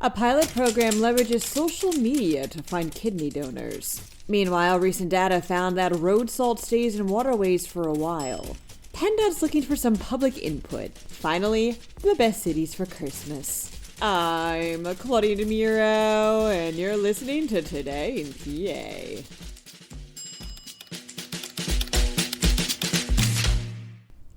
A pilot program leverages social media to find kidney donors. Meanwhile, recent data found that road salt stays in waterways for a while. PennDOT's looking for some public input. Finally, the best cities for Christmas. I'm Claudia Dimuro, and you're listening to Today in PA.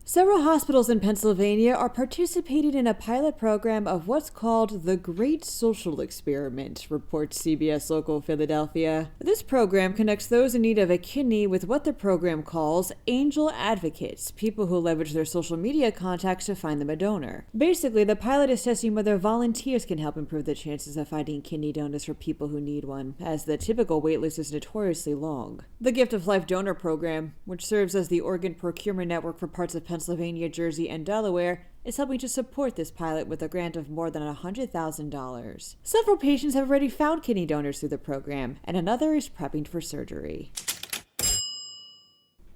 Several hospitals in Pennsylvania are participating in a pilot program of what's called the Great Social Experiment, reports CBS Local Philadelphia. This program connects those in need of a kidney with what the program calls angel advocates, people who leverage their social media contacts to find them a donor. Basically, the pilot is testing whether volunteers can help improve the chances of finding kidney donors for people who need one, as the typical waitlist is notoriously long. The Gift of Life Donor Program, which serves as the organ procurement network for parts of Pennsylvania, Jersey, and Delaware, is helping to support this pilot with a grant of more than $100,000. Several patients have already found kidney donors through the program, and another is prepping for surgery.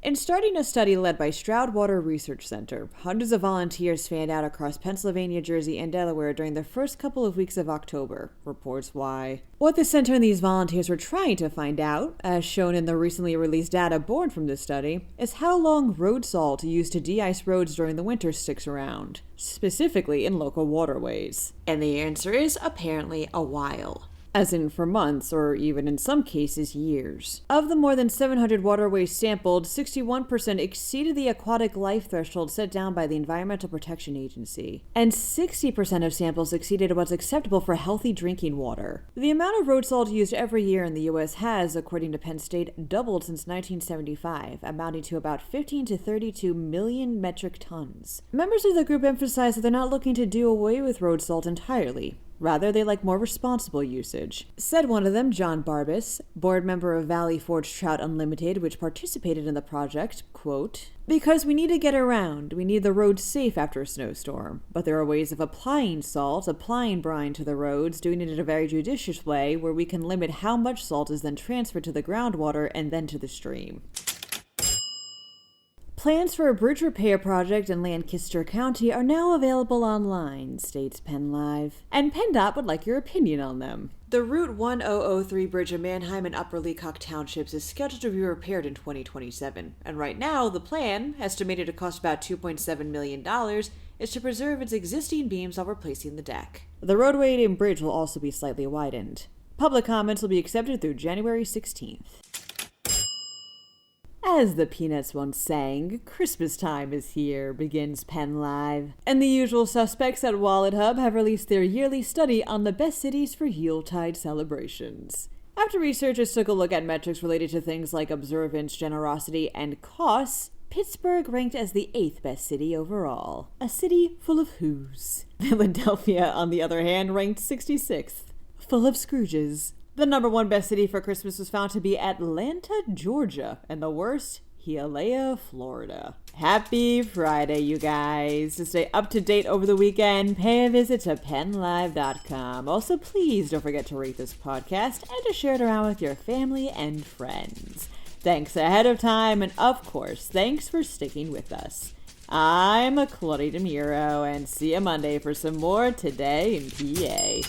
In starting a study led by Stroud Water Research Center, hundreds of volunteers fanned out across Pennsylvania, Jersey, and Delaware during the first couple of weeks of October, reports Why. What the center and these volunteers were trying to find out, as shown in the recently released data born from this study, is how long road salt used to de-ice roads during the winter sticks around, specifically in local waterways. And the answer is apparently a while. As in for months, or even in some cases, years. Of the more than 700 waterways sampled, 61% exceeded the aquatic life threshold set down by the Environmental Protection Agency, and 60% of samples exceeded what's acceptable for healthy drinking water. The amount of road salt used every year in the U.S. has, according to Penn State, doubled since 1975, amounting to about 15 to 32 million metric tons. Members of the group emphasize that they're not looking to do away with road salt entirely. Rather, they like more responsible usage. Said one of them, John Barbas, board member of Valley Forge Trout Unlimited, which participated in the project, quote, "Because we need to get around, we need the roads safe after a snowstorm. But there are ways of applying salt, applying brine to the roads, doing it in a very judicious way where we can limit how much salt is then transferred to the groundwater and then to the stream." Plans for a bridge repair project in Lancaster County are now available online, states PennLive. And PennDOT would like your opinion on them. The Route 1003 bridge in Manheim and Upper Leacock Townships is scheduled to be repaired in 2027. And right now, the plan, estimated to cost about $2.7 million, is to preserve its existing beams while replacing the deck. The roadway and bridge will also be slightly widened. Public comments will be accepted through January 16th. As the Peanuts once sang, Christmas time is here, begins PennLive. And the usual suspects at Wallet Hub have released their yearly study on the best cities for Yuletide celebrations. After researchers took a look at metrics related to things like observance, generosity, and costs, Pittsburgh ranked as the 8th best city overall. A city full of who's. Philadelphia, on the other hand, ranked 66th, full of Scrooges. The number one best city for Christmas was found to be Atlanta, Georgia, and the worst, Hialeah, Florida. Happy Friday, you guys. To stay up to date over the weekend, pay a visit to PennLive.com. Also, please don't forget to rate this podcast and to share it around with your family and friends. Thanks ahead of time, and of course, thanks for sticking with us. I'm Claudia Dimuro, and see you Monday for some more Today in PA.